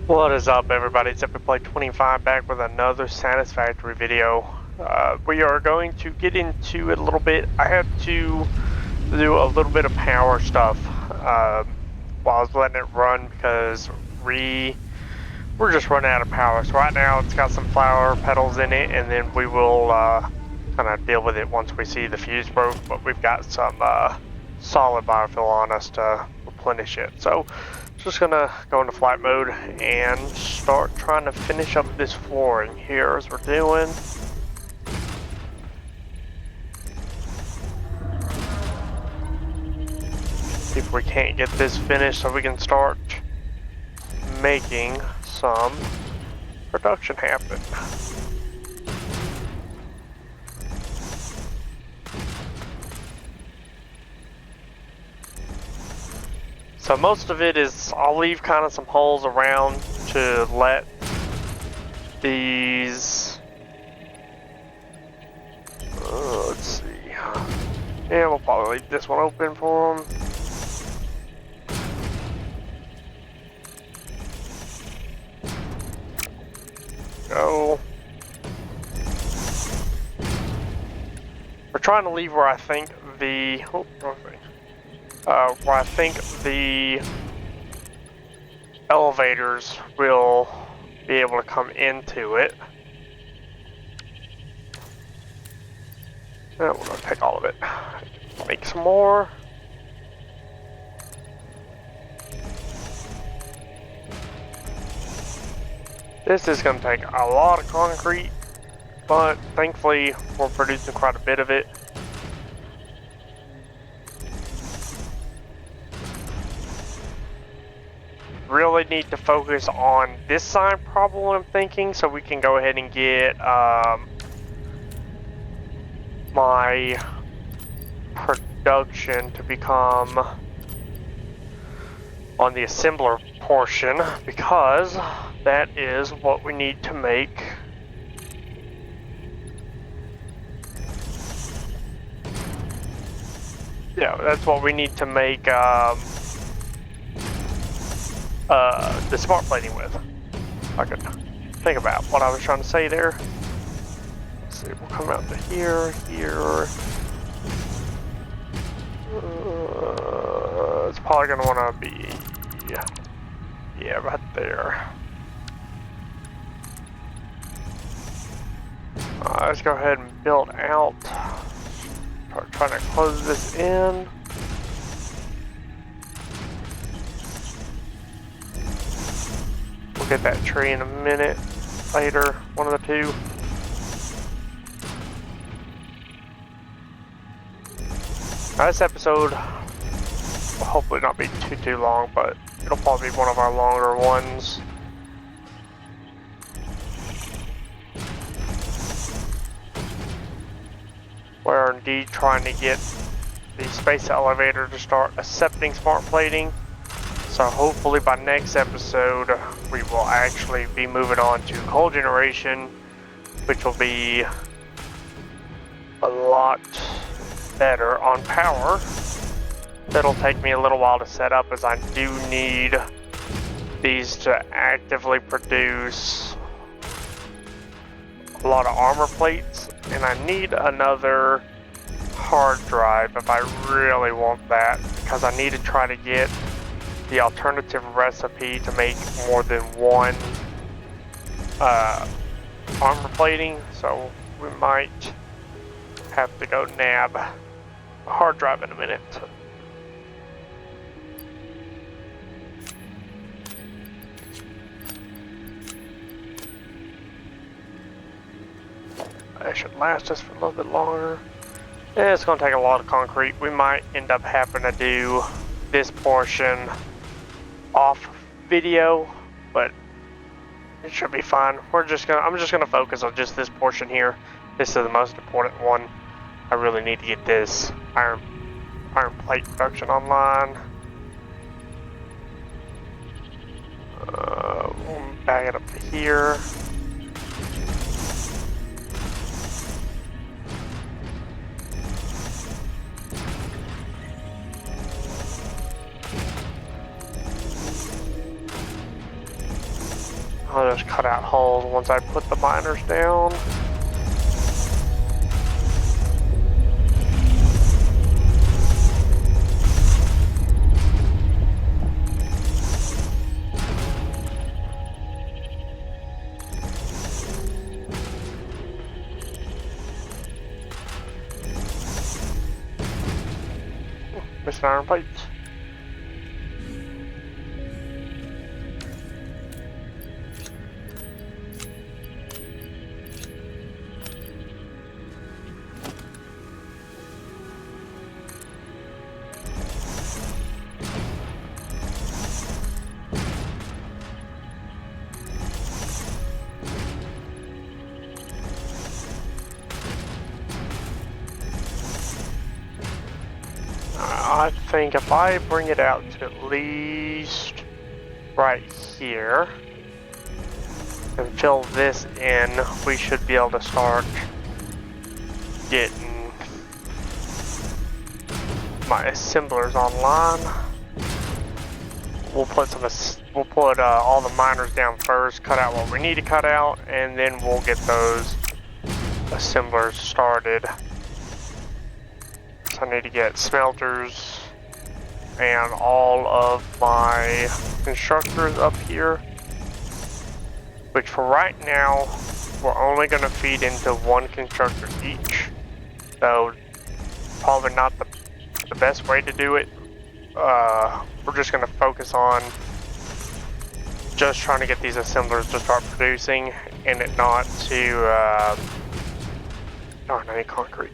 What is up, everybody? It's Play 25 back with another Satisfactory video. We are going to get into it a little bit. I had to do a little bit of power stuff while I was letting it run because we're just running out of power. So right now it's got some flower petals in it, and then we will kind of deal with it once we see the fuse broke. But we've got some solid biofuel on us to replenish it. So just gonna go into flight mode and start trying to finish up this flooring here as we're doing. See if we can't get this finished so we can start making some production happen. So most of it is, I'll leave kind of some holes around to let these, let's see, yeah, we'll probably leave this one open for them. Go. We're trying to leave where I think the, where I think the elevators will be able to come into it. We're going to take all of it. Make some more. This is going to take a lot of concrete, but thankfully we're producing quite a bit of it. Really need to focus on this side, probably, I'm thinking, so we can go ahead and get my production to become on the assembler portion, because that is what we need to make that's what we need to make the smart plating with. I could think about what I was trying to say there. Let's see, we'll come out to here. It's probably going to want to be, yeah, right there. Let's go ahead and build out. Start trying to close this in. We'll get that tree in a minute later, one of the two. Now, this episode will hopefully not be too long, but it'll probably be one of our longer ones. We're indeed trying to get the space elevator to start accepting smart plating. So hopefully by next episode, we will actually be moving on to coal generation, which will be a lot better on power. That'll take me a little while to set up, as I do need these to actively produce a lot of armor plates, and I need another hard drive if I really want that, because I need to try to get the alternative recipe to make more than one armor plating, so we might have to go nab a hard drive in a minute. That should last us for a little bit longer. Yeah, it's going to take a lot of concrete. We might end up having to do this portion off video, but it should be fine. I'm just gonna focus on just this portion here. This is the most important one. I really need to get this iron plate production online. We'll bag it up to here. I'll just cut out holes once I put the miners down. Missing iron plates. I think if I bring it out to at least right here and fill this in, we should be able to start getting my assemblers online. We'll put all the miners down first, cut out what we need to cut out, and then we'll get those assemblers started. So I need to get smelters and all of my constructors up here, which for right now we're only going to feed into one constructor each, so probably not the best way to do it. We're just going to focus on just trying to get these assemblers to start producing and it not to darn, I need concrete.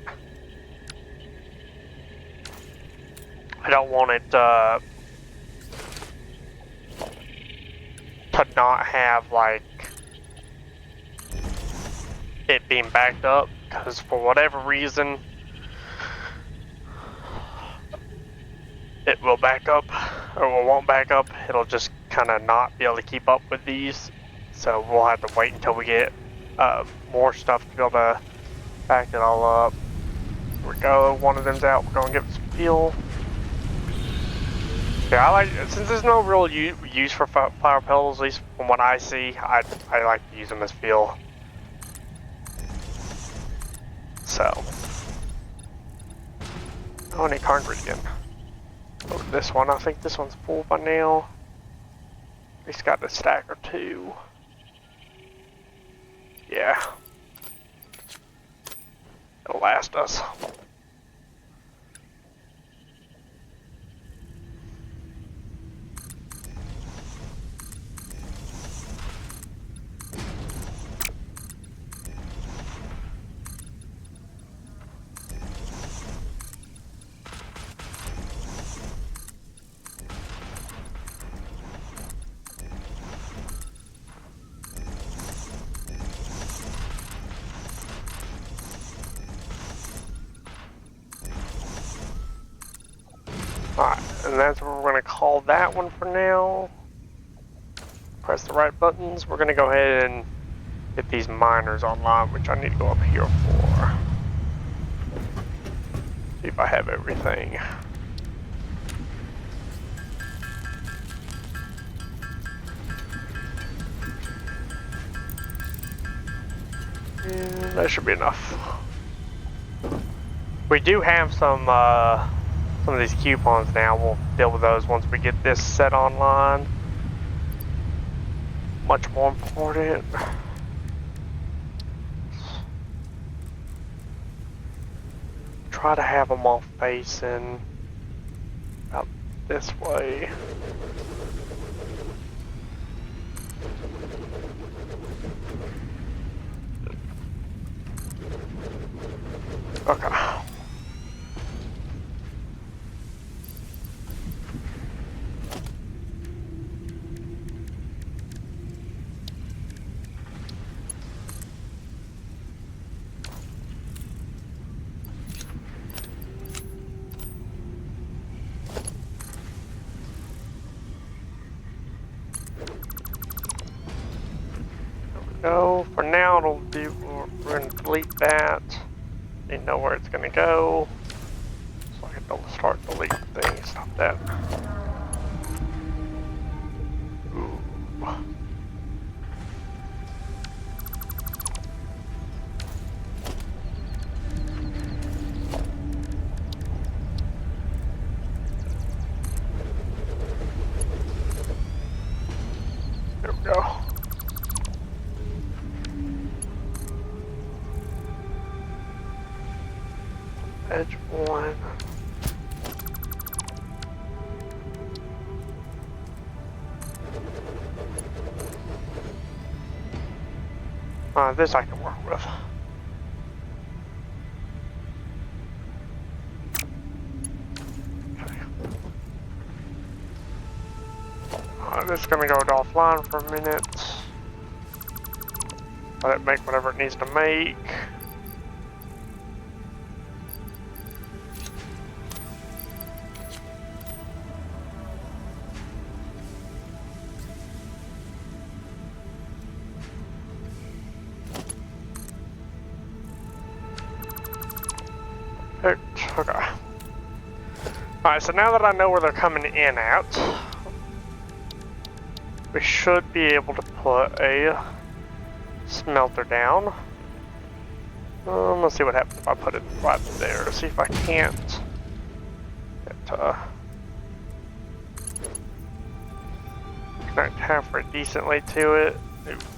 I don't want it to not have like it being backed up, because for whatever reason it will back up or it won't back up. It'll just kind of not be able to keep up with these, so we'll have to wait until we get more stuff to be able to back it all up. Here we go, one of them's out. We're gonna give it some fuel. Yeah, I like, since there's no real use for flower petals, at least from what I see, I like to use them as fuel. So, oh, I need concrete again. Oh, this one, I think this one's full by now. It's got a stack or two. Yeah. It'll last us. Alright, and that's what we're going to call that one for now. Press the right buttons. We're going to go ahead and get these miners online, which I need to go up here for. See if I have everything. That should be enough. We do have some of these coupons now. We'll deal with those once we get this set online. Much more important. Try to have them all facing out this way. Okay. No, for now it'll be, we're going to delete that. Didn't know where it's going to go. So I can start deleting things. Stop that. Ooh. This I can work with. This is gonna go offline for a minute. Let it make whatever it needs to make. Okay. Alright, so now that I know where they're coming in at, we should be able to put a smelter down. Let's see what happens if I put it right there. See if I can't connect halfway decently to it.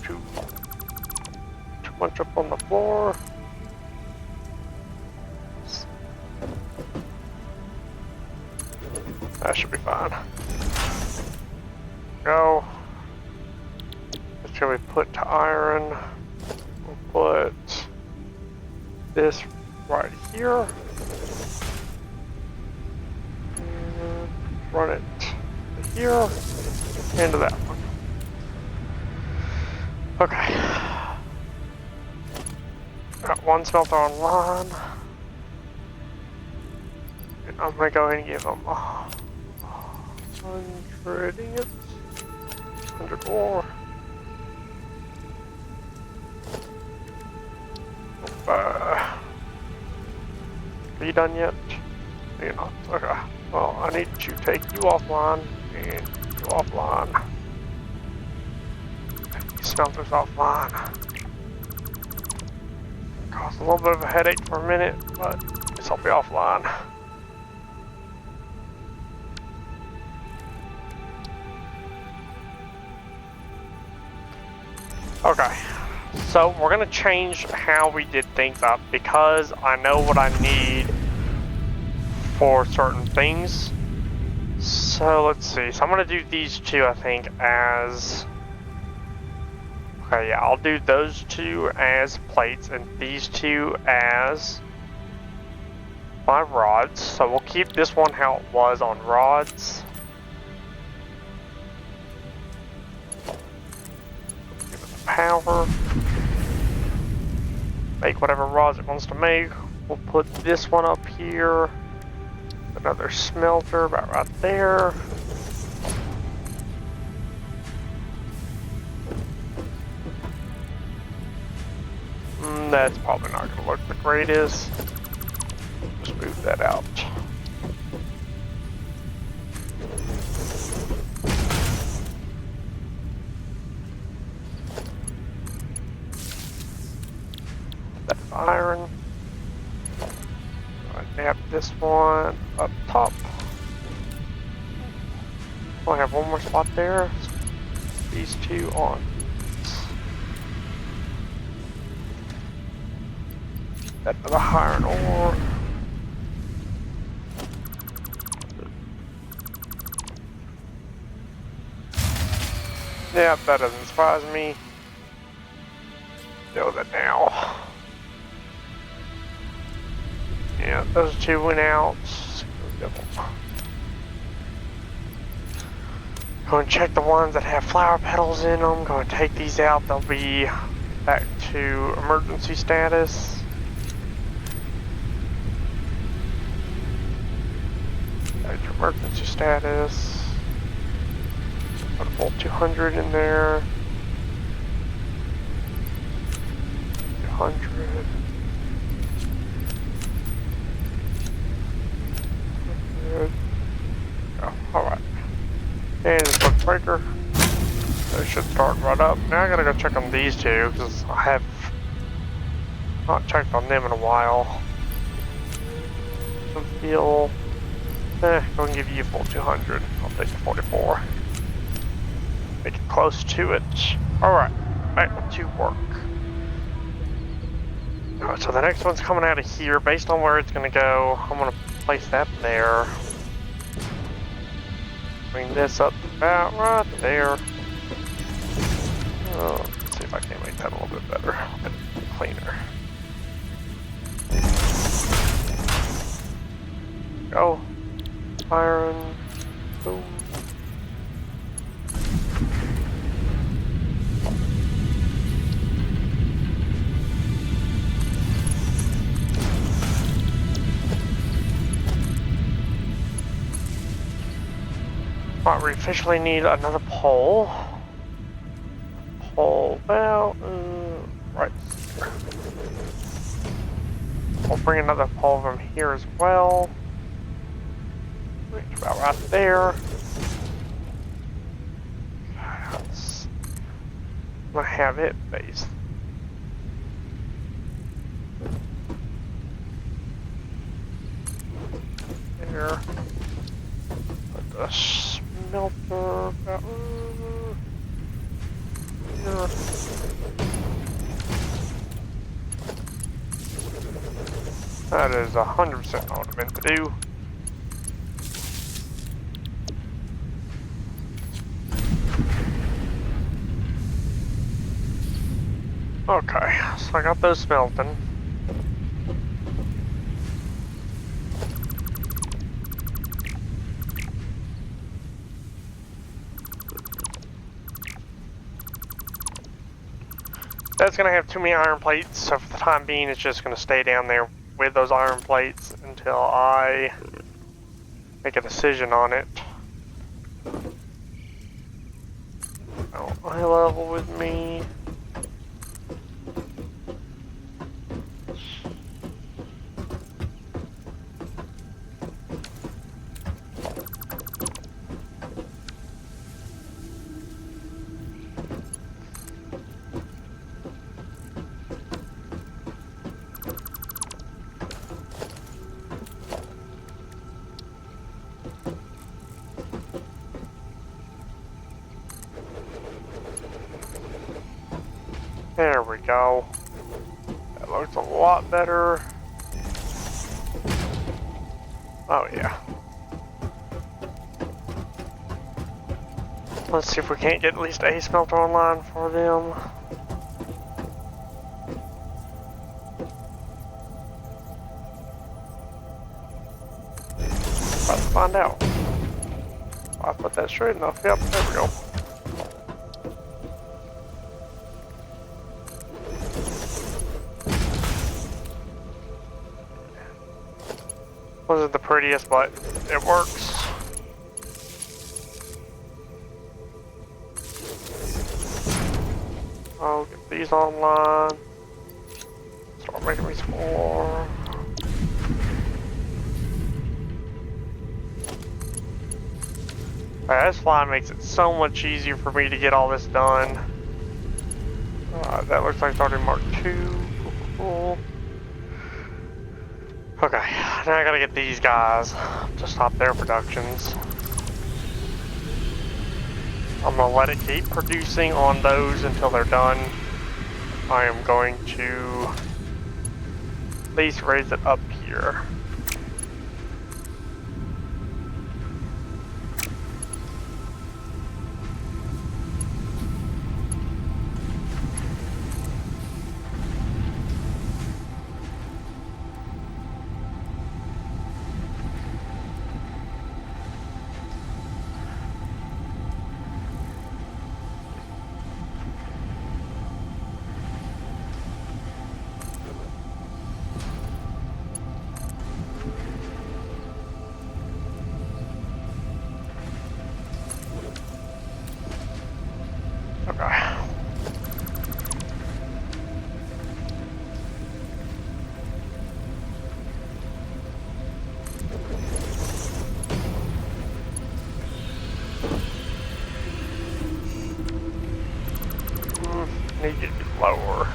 Too much up on the floor. That should be fine. Go. What should we put to iron? We'll put this right here. And run it to here. And to that one. Okay. Got one smelter online. And I'm gonna go ahead and give them 100 ingots. 100 ore. Are you done yet? You're not. Okay. Well, I need to take you offline and you offline. Take these smelters offline. Caused a little bit of a headache for a minute, but I guess I'll be offline. Okay, so we're gonna change how we did things up because I know what I need for certain things. So let's see, so I'm gonna do these two I think as, okay yeah, I'll do those two as plates and these two as my rods. So we'll keep this one how it was on rods. Power, make whatever rods it wants to make. We'll put this one up here, another smelter about right there. That's probably not going to look the greatest. Just move that out. Iron. I nab this one up top. I have one more spot there. These two on. That other iron ore. Yeah, that doesn't surprise me. Know that now. Yeah, those two went out. Go and check the ones that have flower petals in them. Go and take these out. They'll be back to emergency status. Back to emergency status. Put a full 200 in there. 200. Oh, alright. And this book breaker. They should start right up. Now I gotta go check on these two because I have not checked on them in a while. Some fuel. Go and give you a full 200. I'll take the 44. Make it close to it. Alright. Back to work. Alright, so the next one's coming out of here. Based on where it's gonna go, I'm gonna place that there. Bring this up about right there. Let's see if I can make that a little bit better, a bit cleaner. Go. Iron. Boom. Right, we officially need another pole. Pole, well, right. We'll bring another pole from here as well. It's about right there. I'm gonna have it based. There. Put the smelter about here. That is 100% what I meant to do. Okay, so I got those smelting. That's gonna have too many iron plates, so for the time being it's just gonna stay down there with those iron plates until I make a decision on it. Oh, high level with me. There we go. That looks a lot better. Oh yeah. Let's see if we can't get at least a smelter online for them. About to find out. I put that straight enough. Yep, there we go. Wasn't the prettiest, but it works. I'll get these online. Start making me some more. This fly makes it so much easier for me to get all this done. That looks like starting Mark 2. Cool. Okay, now I gotta get these guys to stop their productions. I'm gonna let it keep producing on those until they're done. I am going to at least raise it up here. Okay. Need to get lower.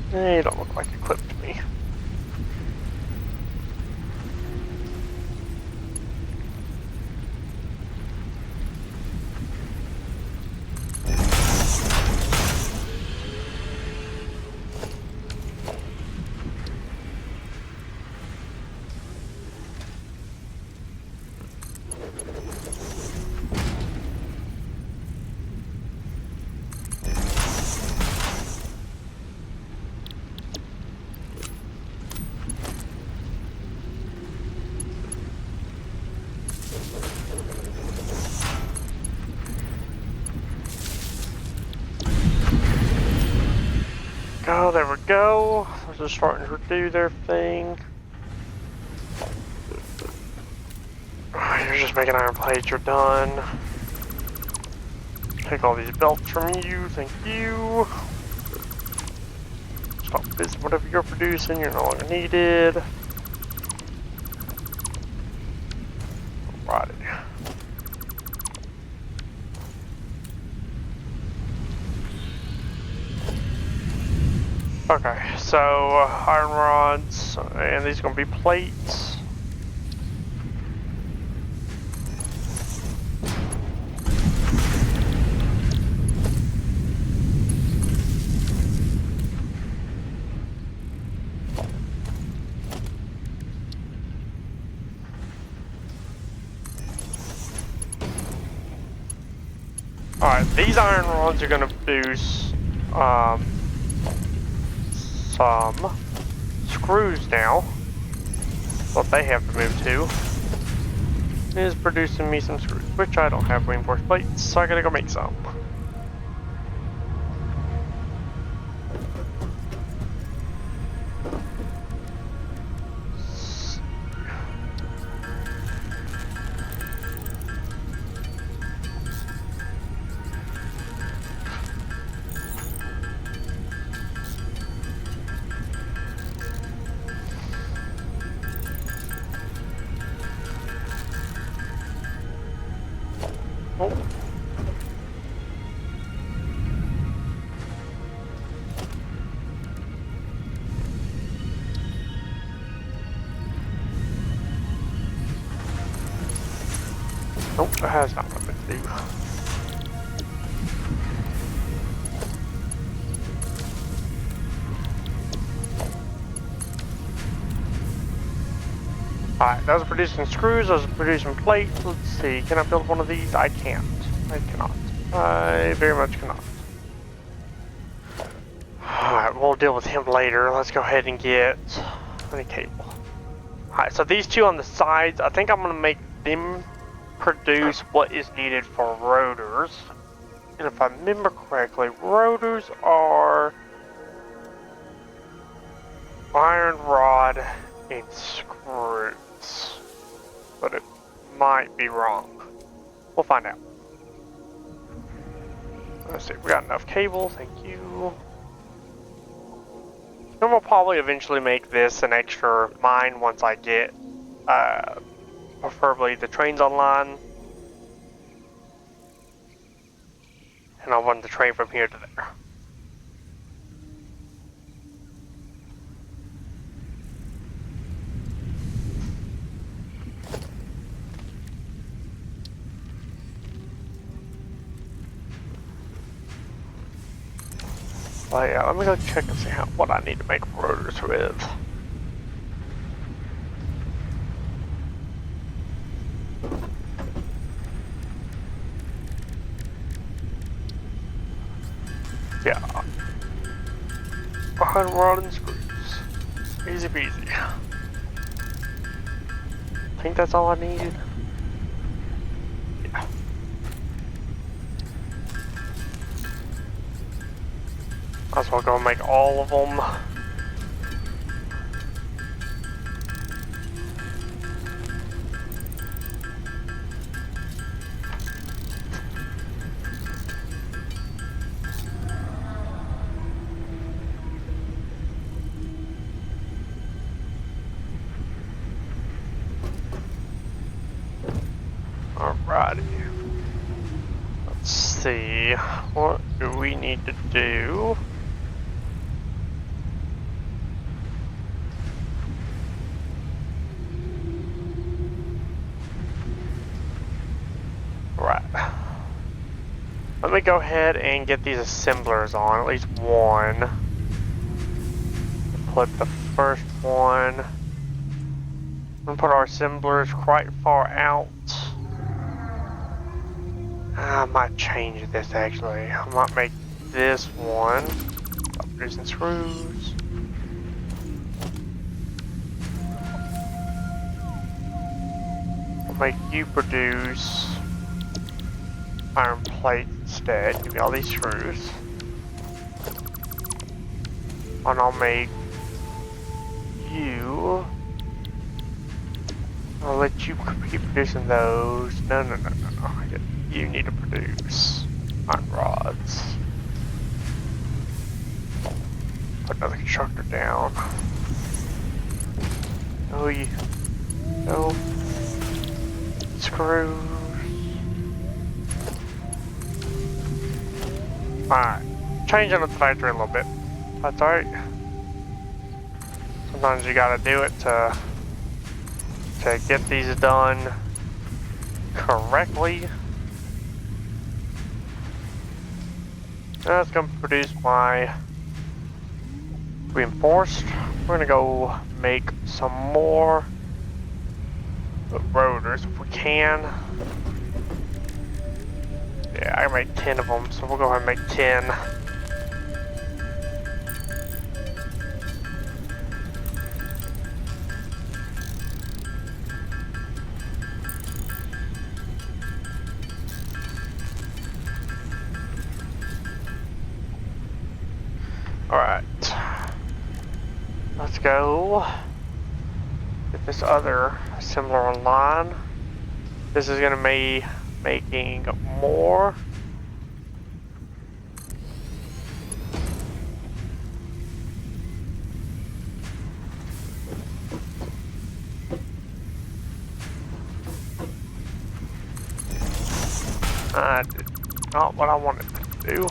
They don't look like equipped to me. go, there we go. Those are starting to do their thing. You're just making iron plates, you're done. Take all these belts from you, thank you. Stop this, whatever you're producing, you're no longer needed. Alrighty. Okay, so iron rods, and these are going to be plates. Alright, these iron rods are going to produce some screws now. What they have to move to is producing me some screws, which I don't have reinforced plates, so I gotta go make some. Oh. Nope, that has not what I meant to do. Alright, those are producing screws, those are producing plates. Let's see, can I build one of these? I can't. I cannot. I very much cannot. Alright, we'll deal with him later. Let's go ahead and get any cable. Alright, so these two on the sides, I think I'm going to make them produce what is needed for rotors. And if I remember correctly, rotors are iron rod and screws. But it might be wrong. We'll find out. Let's see, we got enough cable, thank you. Then we'll probably eventually make this an extra mine once I get, preferably the trains online. And I'll run the train from here to there. Well, yeah, let me go check and see what I need to make rotors with. Yeah. Iron rod and screws. Easy peasy. I think that's all I need. Yeah. Might as well go and make all of them. Alrighty. Let's see. What do we need to do? Right. Let me go ahead and get these assemblers on, at least one. Put the first one. I'm gonna put our assemblers quite far out. I might change this actually. I might make this one. Stop producing screws. I'll make you produce iron plate instead. Give me all these screws. And I'll make you. I'll let you keep producing those. No. You need to produce iron rods. Put another constructor down. Oh, you. No. Screws. Alright. Changing up the factory a little bit. That's alright. Sometimes you gotta do it to get these done correctly. That's gonna produce my reinforced. We're gonna go make some more rotors if we can. Yeah, I can make 10 of them, so we'll go ahead and make 10. Alright. Let's go get this other assembler online. This is gonna be making more. I did not what I wanted to do.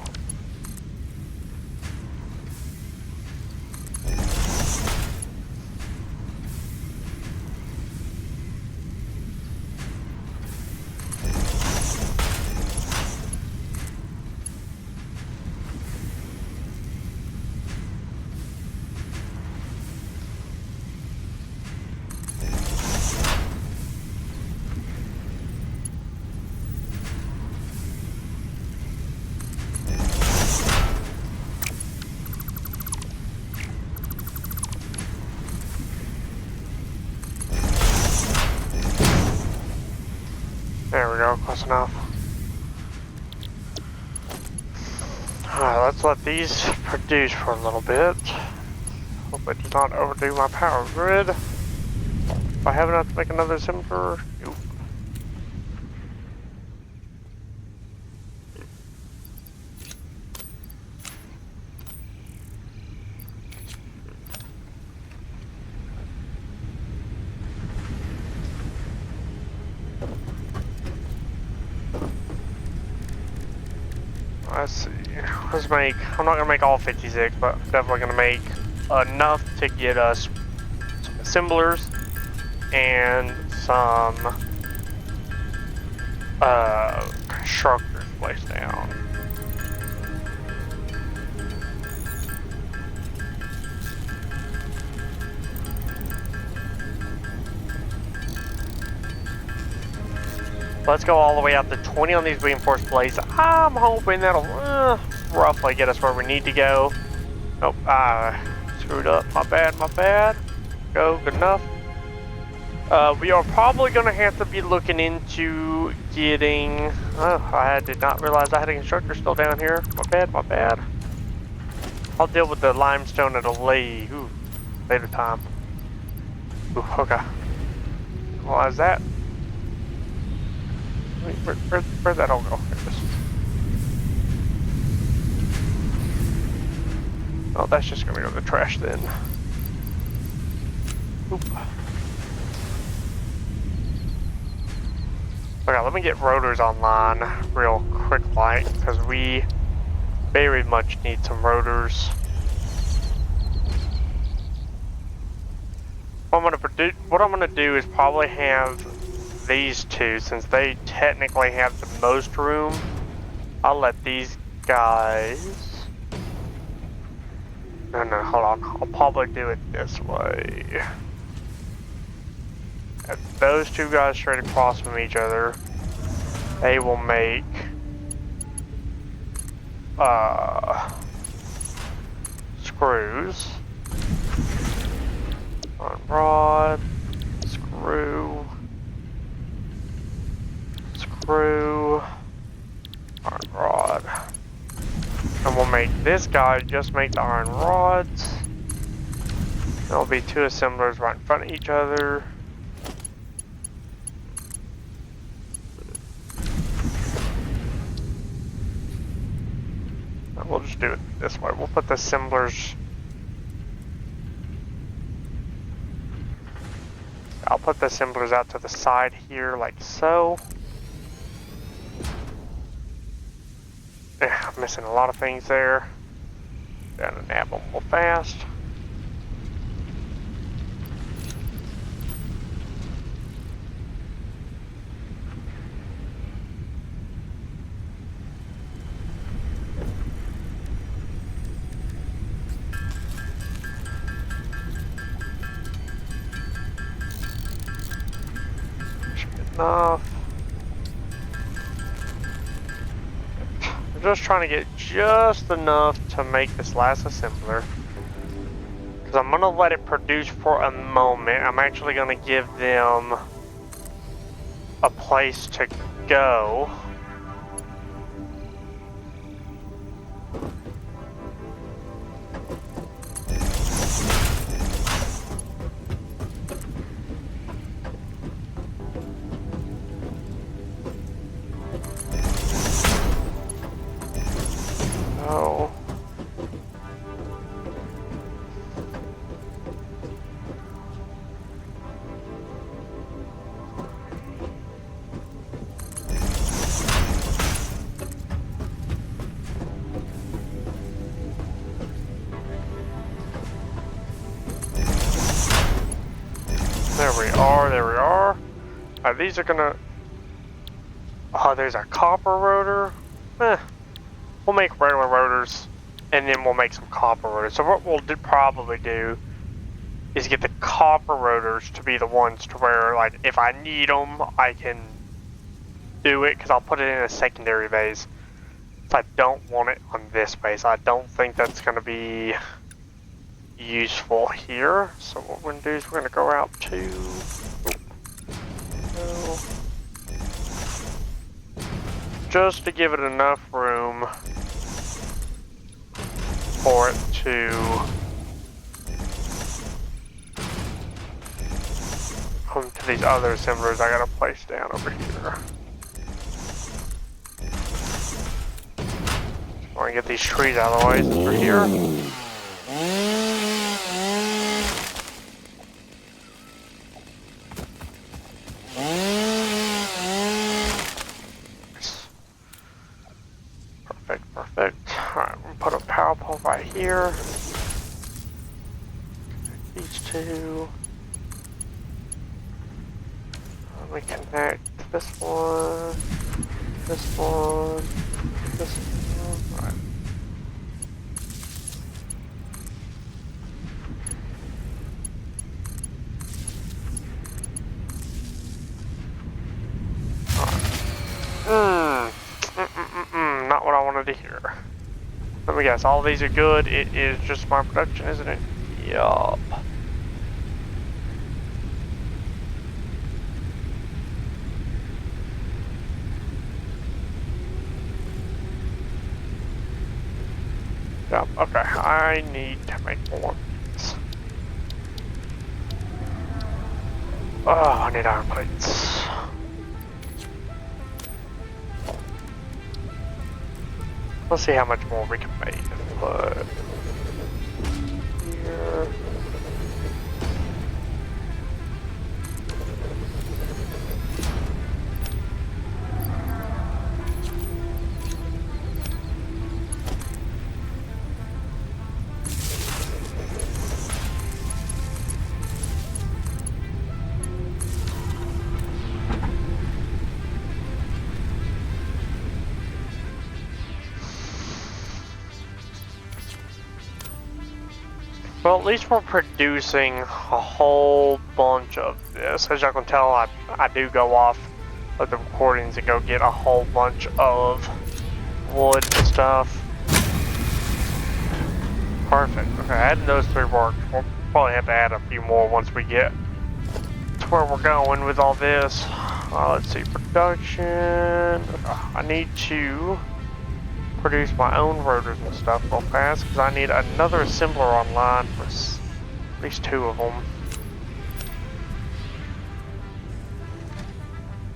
There we go, close enough. Alright, let's let these produce for a little bit. Hope it does not overdo my power grid. If I have enough to make another assembler, nope. Let's see. Let's make. I'm not gonna make all 56, but I'm definitely gonna make enough to get us some assemblers and some constructors placed down. Let's go all the way up to 20 on these reinforced plates. I'm hoping that'll roughly get us where we need to go. Nope, screwed up. My bad. Go, good enough. We are probably going to have to be looking into getting... Oh, I did not realize I had a constructor still down here. My bad. I'll deal with the limestone at a later time. Ooh, okay. Realize that. Where'd that all go? Oh, that's just gonna go to the trash then. Oop. Okay, let me get rotors online real quick like, because we very much need some rotors. What I'm gonna do is probably have these two, since they technically have the most room. I'll let these guys... No, hold on. I'll probably do it this way. If those two guys straight across from each other, they will make... screws. Iron rod. Screw. Iron rod. And we'll make this guy just make the iron rods. There'll be two assemblers right in front of each other. We'll just do it this way. We'll put the assemblers. I'll put the assemblers out to the side here, like so. Yeah, I'm missing a lot of things there. Gotta nab them real fast. Enough. I'm just trying to get just enough to make this last assembler. Because I'm going to let it produce for a moment. I'm actually going to give them a place to go. Oh. There we are, there we are. Alright, these are gonna... Oh, there's a copper rotor. We'll make regular rotors, and then we'll make some copper rotors. So what we'll probably do is get the copper rotors to be the ones to where, like, if I need them, I can do it, because I'll put it in a secondary base. So I don't want it on this base. I don't think that's going to be useful here. So what we're going to do is we're going to go out to... just to give it enough room for it to come to these other assemblers I gotta place down over here. I want to get these trees out of the way since we're here. Right here. These two. We connect this one, this one, this one. Right. Not what I wanted to hear. Let me guess, all these are good. It is just my production, isn't it? Yup. Yup, okay. I need to make more of these. Oh, I need iron plates. Let's see how much more we can make. But here. Well, at least we're producing a whole bunch of this. As y'all can tell, I do go off of the recordings and go get a whole bunch of wood and stuff. Perfect. Okay, adding those three worked. We'll probably have to add a few more once we get to where we're going with all this. Let's see, production. I need to produce my own rotors and stuff real fast because I need another assembler online for At least 2 of them.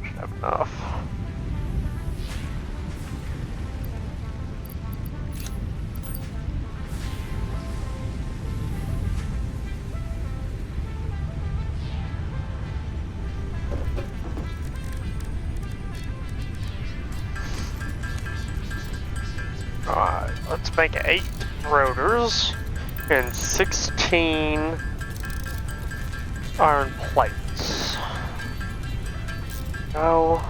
Should have enough. Alright, let's make 8 rotors and 16 iron plates. Go.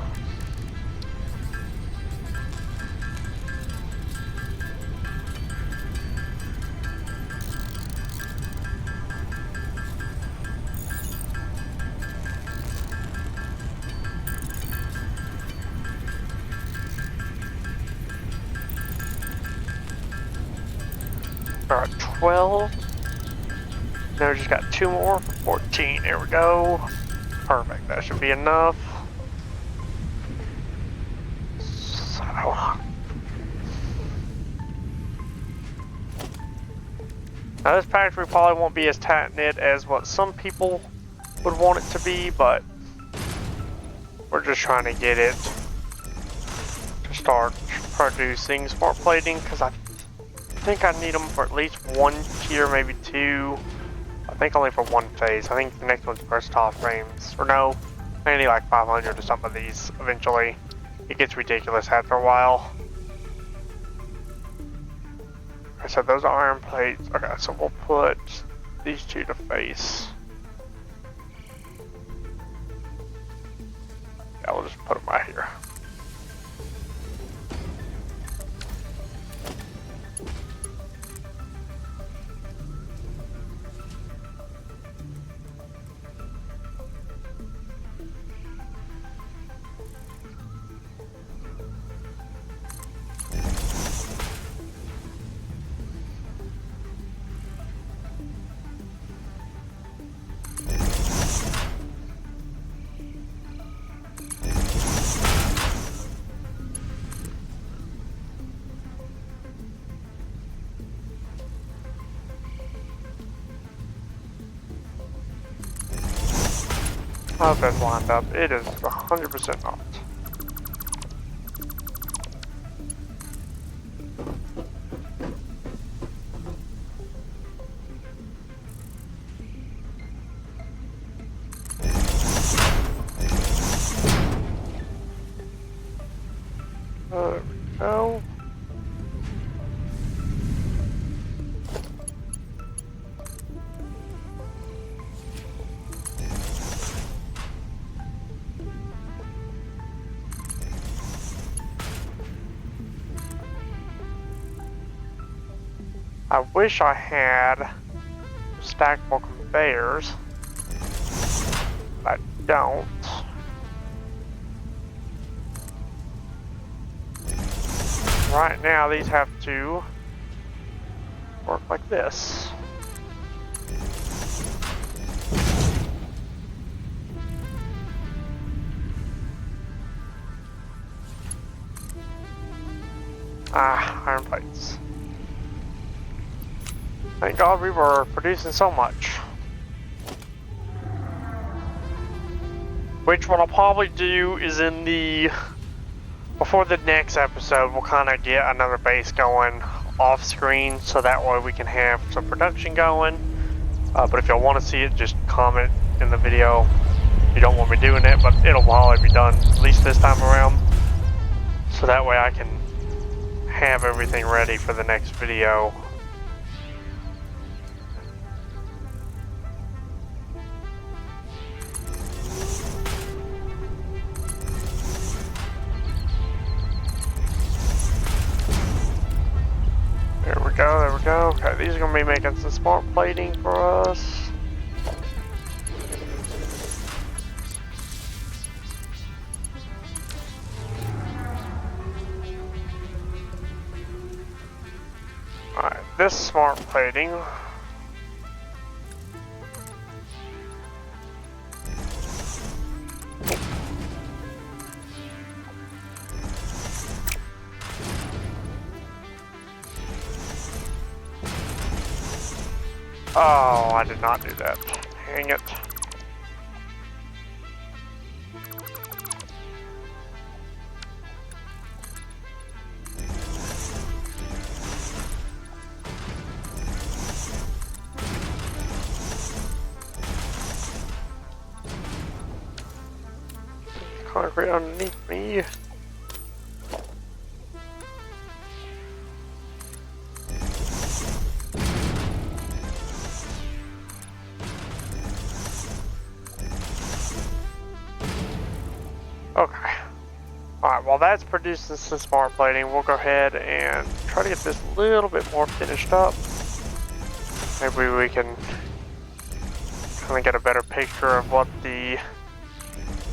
Alright, 12. Now we just got 2 more for 14. There we go. Perfect. That should be enough. So. Now this factory probably won't be as tight-knit as what some people would want it to be, but we're just trying to get it to start producing smart plating, because I think I need them for at least 1 tier, maybe 2. I think only for 1 phase. I think the next one's versatile frames. Or no, I need like 500 or some of these eventually. It gets ridiculous after a while. Okay, so those are iron plates. Okay, so we'll put these 2 to face. Yeah, we'll just put them right here. I hope that's lined up. It is 100% not. There we go. I wish I had stackable conveyors, but I don't. Right now, these have to work like this. Ah, iron plates. Thank God we were producing so much. Which what I'll probably do is before the next episode, we'll kind of get another base going off screen, so that way we can have some production going. But if y'all want to see it, just comment in the video. You don't want me doing it, but it'll probably be done at least this time around. So that way I can have everything ready for the next video. There we go. Okay, these are going to be making some smart plating for us. Alright, this smart plating. Oh, I did not do that. Dang it. Concrete underneath me. Okay. Alright, while that's producing some smart plating, we'll go ahead and try to get this a little bit more finished up. Maybe we can kind of get a better picture of what the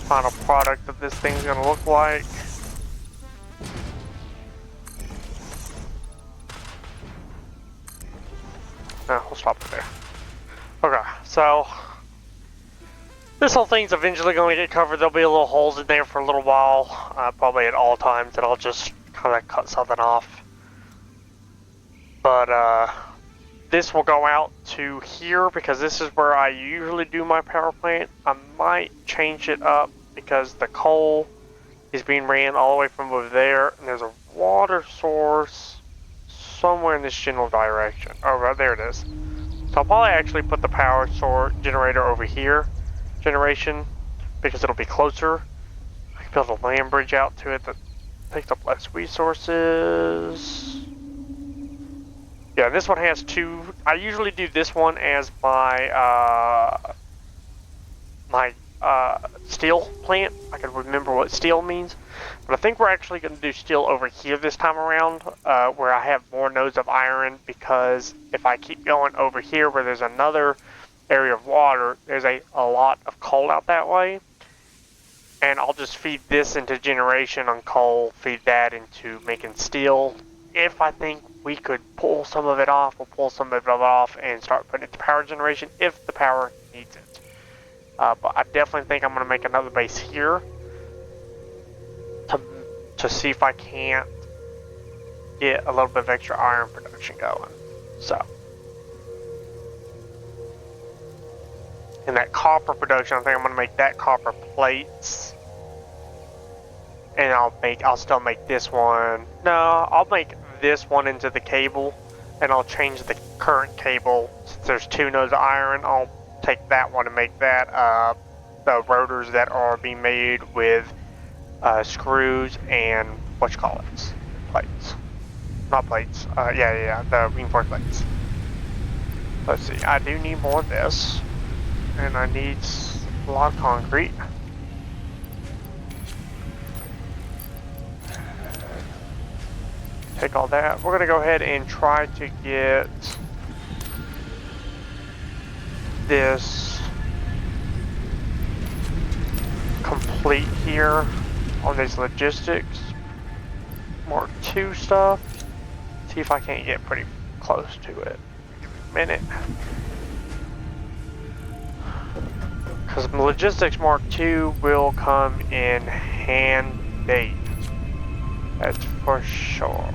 final product of this thing's gonna look like. No, we'll stop it there. Okay, so this whole thing's eventually going to get covered. There'll be little holes in there for a little while, probably at all times, and I'll just kind of cut something off. But this will go out to here because this is where I usually do my power plant. I might change it up because the coal is being ran all the way from over there, and there's a water source somewhere in this general direction. Oh, right there it is. So I'll probably actually put the power source generator over here, generation, because it'll be closer. I can build a land bridge out to it that takes up less resources. Yeah, this one has two. I usually do this one as my steel plant. I can remember what steel means, but I think we're actually going to do steel over here this time around, where I have more nodes of iron, because if I keep going over here where there's another area of water, there's a lot of coal out that way, and I'll just feed this into generation on coal, feed that into making steel. If I think we could pull some of it off, we'll pull some of it off and start putting it to power generation if the power needs it. But I definitely think I'm going to make another base here to see if I can't get a little bit of extra iron production going. So, and that copper production, I think I'm going to make that copper plates, and I'll still make this one. No, I'll make this one into the cable, and I'll change the current cable. Since there's two nodes of iron, I'll take that one and make that the rotors that are being made with screws and whatchamacallits, plates. Not plates. The reinforced plates. Let's see. I do need more of this, and I need a lot of concrete. Take all that. We're gonna go ahead and try to get this complete here on these logistics Mark II stuff. See if I can't get pretty close to it. Give me a minute. Because logistics Mark II will come in handy. That's for sure.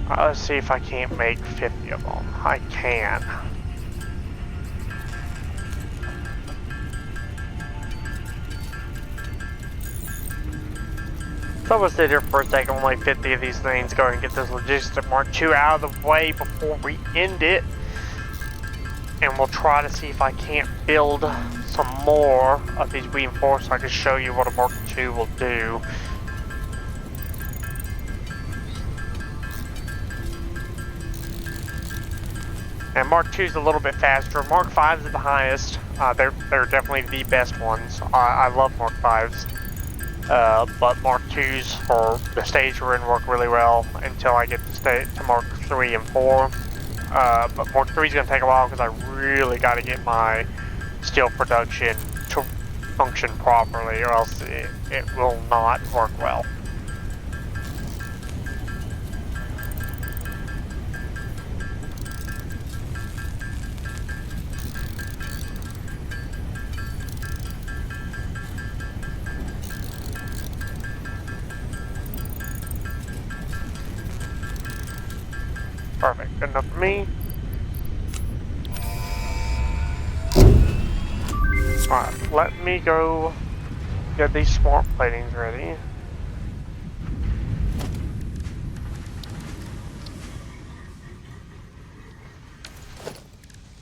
Let's see if I can't make 50 of them. I can. So I'm gonna sit here for a second, we'll make 50 of these things, go and get this logistic Mark II out of the way before we end it. And we'll try to see if I can't build some more of these reinforced so I can show you what a Mark II will do. And Mark II is a little bit faster. Mark V's are the highest. They're definitely the best ones. I love Mark V's. But Mark IIs for the stage we're in work really well until I get to Mark III and IV. But Mark III is going to take a while because I really got to get my steel production to function properly, or else it will not work well. Perfect. Good enough for me. Alright, let me go get these smart platings ready.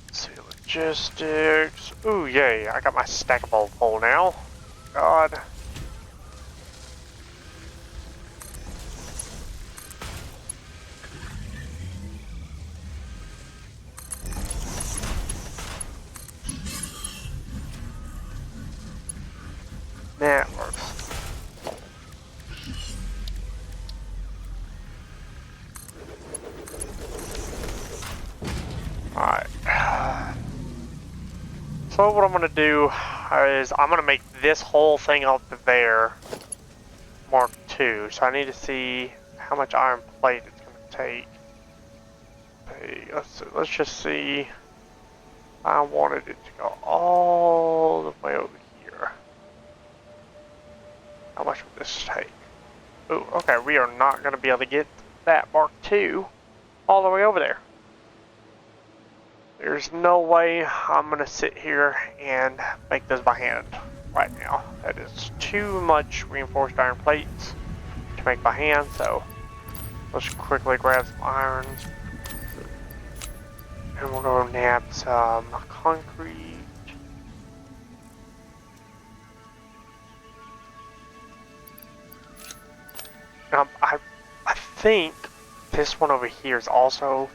Let's see, logistics. Ooh, yay, I got my stackable pole now. God. That works. Alright. So what I'm gonna do is I'm gonna make this whole thing up there Mark II. So I need to see how much iron plate it's gonna take. Hey, let's just see. I wanted it to go all the way over here. How much would this take? Ooh, okay, we are not going to be able to get that Mark II all the way over there. There's no way I'm going to sit here and make this by hand right now. That is too much reinforced iron plates to make by hand, so let's quickly grab some iron. And we'll go nab some concrete. I think this one over here is also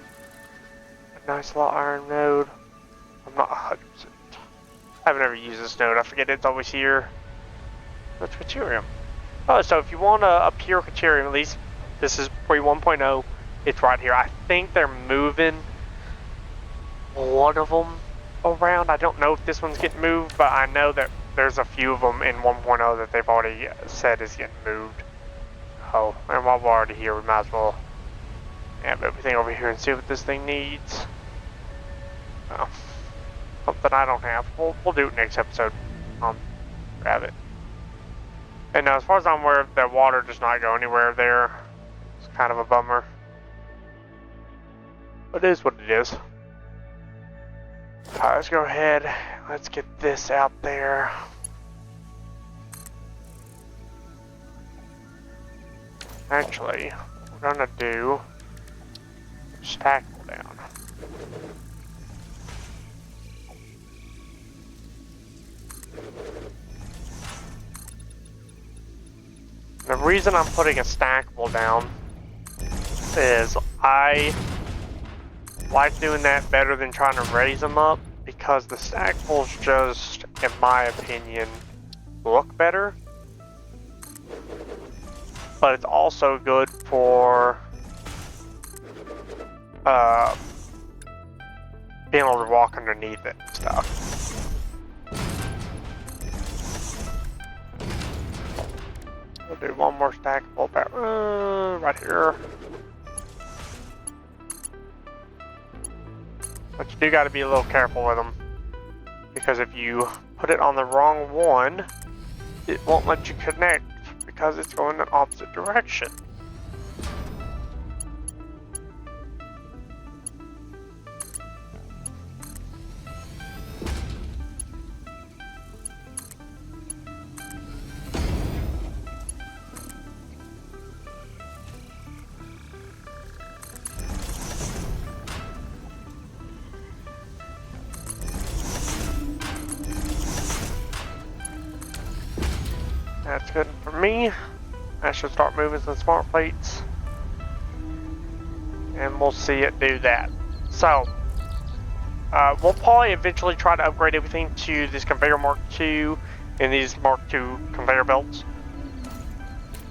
a nice little iron node. I'm not 100%. I've never used this node. I forget it's always here. What's Caterium? Oh, so if you want a pure Caterium, at least this is pre 1.0, it's right here. I think they're moving one of them around. I don't know if this one's getting moved, but I know that there's a few of them in 1.0 that they've already said is getting moved. Oh, and while we're already here, we might as well have everything over here and see what this thing needs. Oh, something I don't have. We'll do it next episode. Grab it. And now, as far as I'm aware, the water does not go anywhere there. It's kind of a bummer. But it is what it is. Alright, let's go ahead. Let's get this out there. Actually, we're gonna do stack down. The reason I'm putting a stackable down is I like doing that better than trying to raise them up, because the stackables just, in my opinion, look better. But it's also good for being able to walk underneath it and stuff. We'll do one more stackable right here. But you do got to be a little careful with them, because if you put it on the wrong one, it won't let you connect because it's going in the opposite direction. That's good for me. I should start moving some smart plates. And we'll see it do that. So, we'll probably eventually try to upgrade everything to this conveyor Mark II and these Mark II conveyor belts.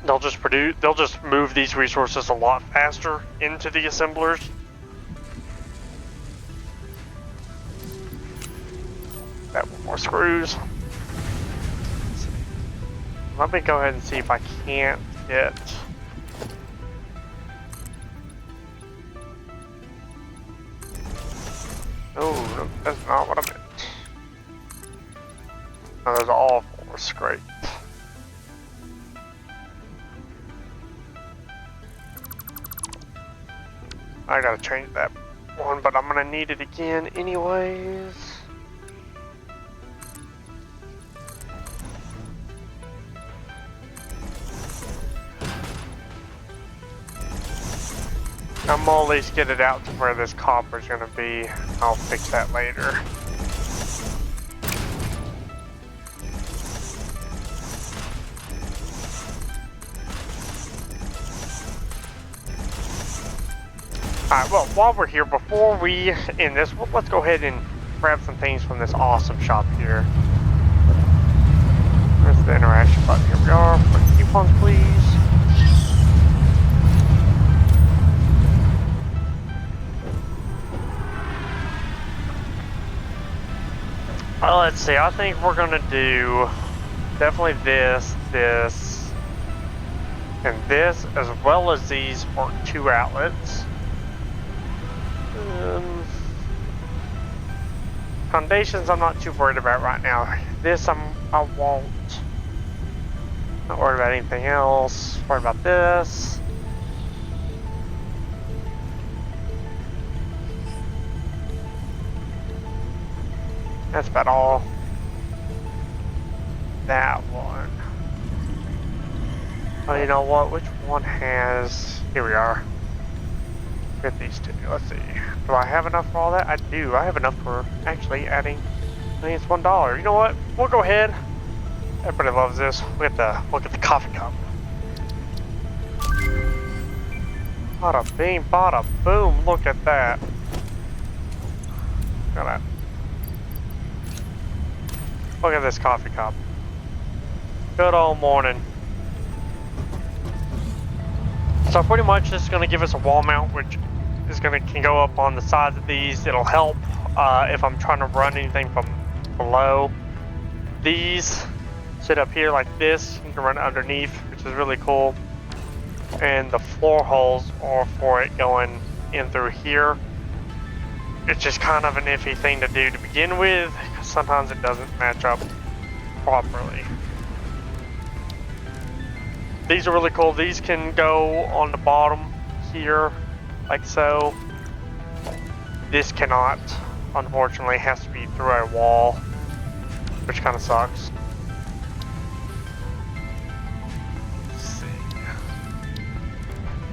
They'll just move these resources a lot faster into the assemblers. That one more screws. Let me go ahead and see if I can't get... Oh, no, that's not what I meant. No, those are all four scraped. I gotta change that one, but I'm gonna need it again anyways. I'm gonna at least get it out to where this copper's gonna be. I'll fix that later. Alright, well, while we're here, before we end this, let's go ahead and grab some things from this awesome shop here. Where's the interaction button? Here we are. For coupons, please. Well, let's see. I think we're gonna do definitely this, and this, as well as these for 2 outlets. Foundations I'm not too worried about right now. This I won't. Not worried about anything else. Worried about this. That's about all. That one. Oh, you know what? Which one has... Here we are. Get these two. Let's see. Do I have enough for all that? I do. I have enough for actually adding... I think it's $1. You know what? We'll go ahead. Everybody loves this. We have to look at the coffee cup. Bada bing, bada boom. Look at that. Look at this coffee cup. Good old morning. So pretty much this is going to give us a wall mount, which is can go up on the sides of these. It'll help if I'm trying to run anything from below. These sit up here like this. You can run it underneath, which is really cool. And the floor holes are for it going in through here. It's just kind of an iffy thing to do to begin with, because sometimes it doesn't match up properly. These are really cool. These can go on the bottom here, like so. This cannot, unfortunately. It has to be through a wall, which kind of sucks. Let's see.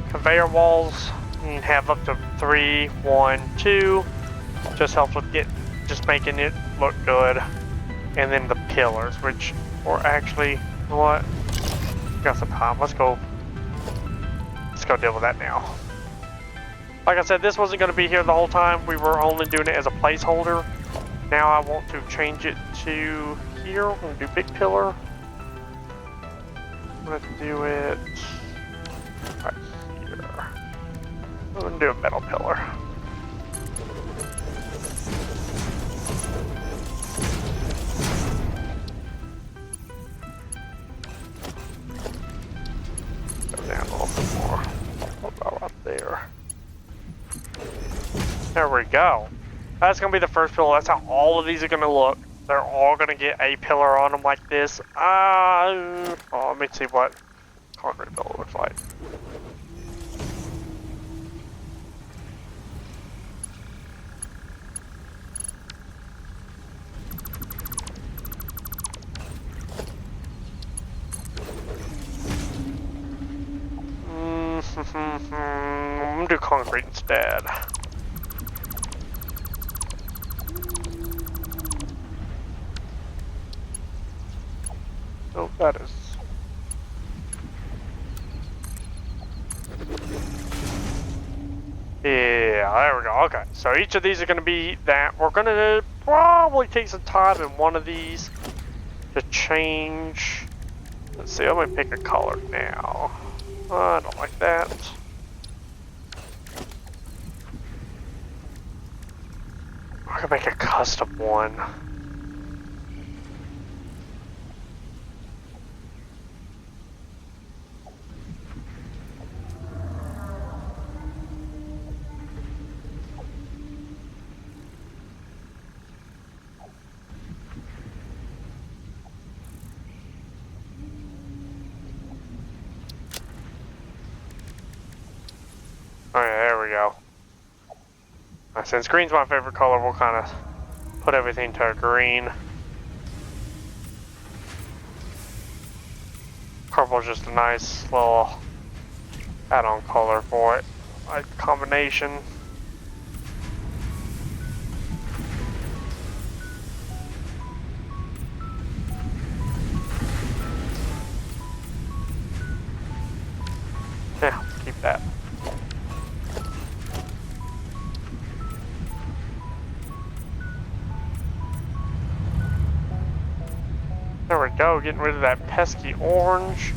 Conveyor walls, you can have up to 3, 1, 2. Just helps with just making it look good. And then the pillars, which are actually, you know what? Got some time. Let's go deal with that now. Like I said, this wasn't going to be here the whole time. We were only doing it as a placeholder. Now I want to change it to here. I'm going to do big pillar. I'm going to do it right here. I'm going to do a metal pillar. Down a little bit more. About right there. There we go. That's gonna be the first pillar. That's how all of these are gonna look. They're all gonna get a pillar on them like this. Oh, let me see what concrete pillar looks like. I'm gonna do concrete instead. Oh, that is... Yeah, there we go. Okay, so each of these are gonna be that. We're gonna probably take some time in one of these to change. Let's see, I'm gonna pick a color now. I don't like that. I'm gonna make a custom one. Okay, there we go. Since green's my favorite color, we'll kind of put everything to green. Purple's just a nice little add-on color for it. Like combination. Yeah, keep that. There we go, getting rid of that pesky orange.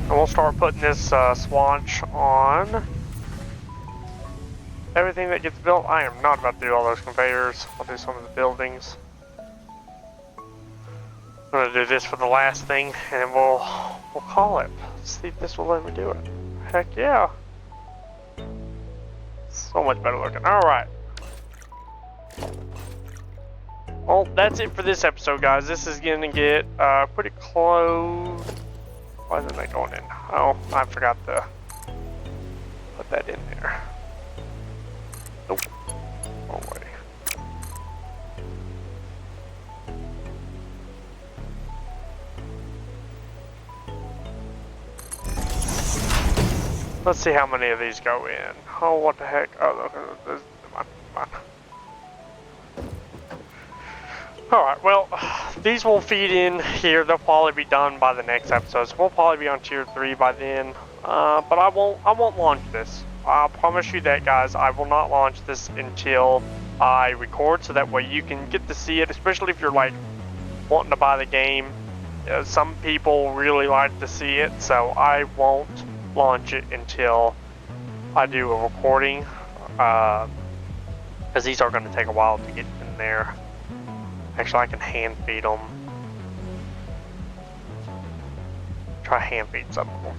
And we'll start putting this swatch on everything that gets built. I am not about to do all those conveyors. I'll do some of the buildings. I'm gonna do this for the last thing, and we'll call it. Let's see if this will let me do it. Heck yeah! So much better looking. All right. Well, that's it for this episode, guys. This is gonna get pretty close. Why isn't that going in? Oh, I forgot to put that in there. Nope. Wrong way. Let's see how many of these go in. Oh, what the heck? Oh, look, come on. Alright, well, these will feed in here. They'll probably be done by the next episode. So we'll probably be on tier 3 by then. But I won't launch this. I promise you that, guys. I will not launch this until I record, so that way you can get to see it, especially if you're like wanting to buy the game. Some people really like to see it, so I won't launch it until I do a recording, because these are going to take a while to get in there. Actually, I can hand feed them. Try hand feed some of them.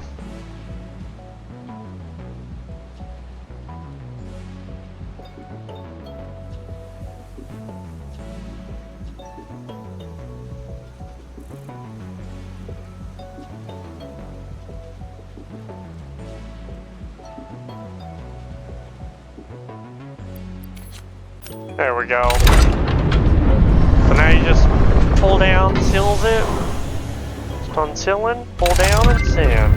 There we go. So now you just pull down, seals it. Just unsealing, pull down and send.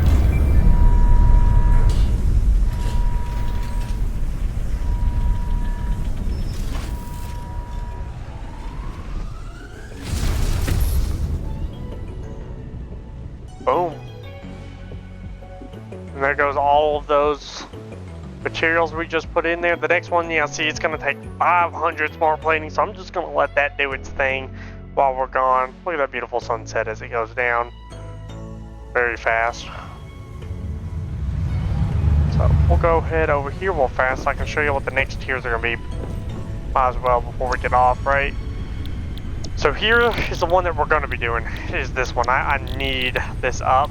Boom. And there goes all of those materials we just put in there. The next one, yeah, see, it's going to take 500 smart plating, so I'm just going to let that do its thing while we're gone. Look at that beautiful sunset as it goes down very fast. So we'll go ahead over here real fast so I can show you what the next tiers are going to be. Might as well before we get off, right? So here is the one that we're going to be doing, is this one. I need this up.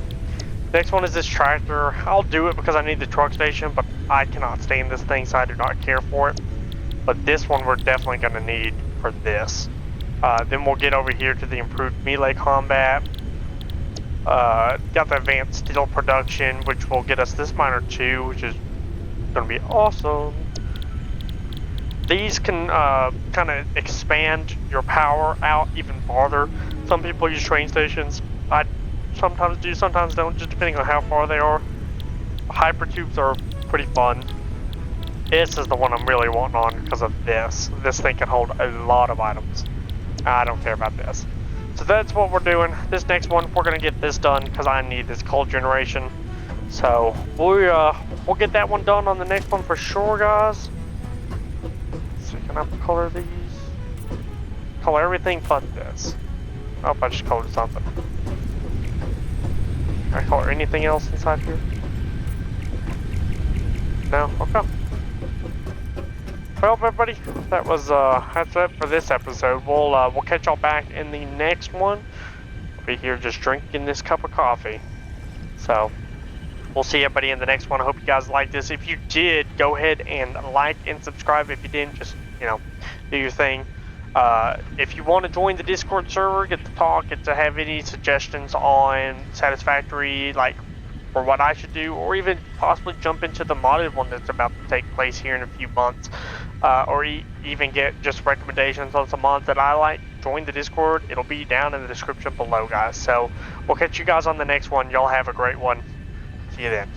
Next one is this tractor. I'll do it because I need the truck station, but I cannot stand this thing, so I do not care for it. But this one we're definitely going to need for this. Then we'll get over here to the improved melee combat. Got the advanced steel production, which will get us this miner too, which is going to be awesome. These can kind of expand your power out even farther. Some people use train stations. I sometimes do, sometimes don't, just depending on how far they are. Hypertubes are pretty fun. This is the one I'm really wanting on because of this. This thing can hold a lot of items. I don't care about this. So that's what we're doing. This next one, we're going to get this done because I need this coal generation. So we'll get that one done on the next one for sure, guys. So can I color these? Color everything but this. Oh, I just colored something. Can I color anything else inside here? No? Okay. Well, everybody, that was that's it for this episode. We'll catch y'all back in the next one. I'll be here just drinking this cup of coffee. So we'll see everybody in the next one. I hope you guys liked this. If you did, go ahead and like and subscribe. If you didn't, just, you know, do your thing. If you want to join the Discord server, get to talk, get to have any suggestions on Satisfactory, like for what I should do, or even possibly jump into the modded one that's about to take place here in a few months, or even get just recommendations on some mods that I like, join the Discord. It'll be down in the description below, guys. So we'll catch you guys on the next one. Y'all have a great one. See you then.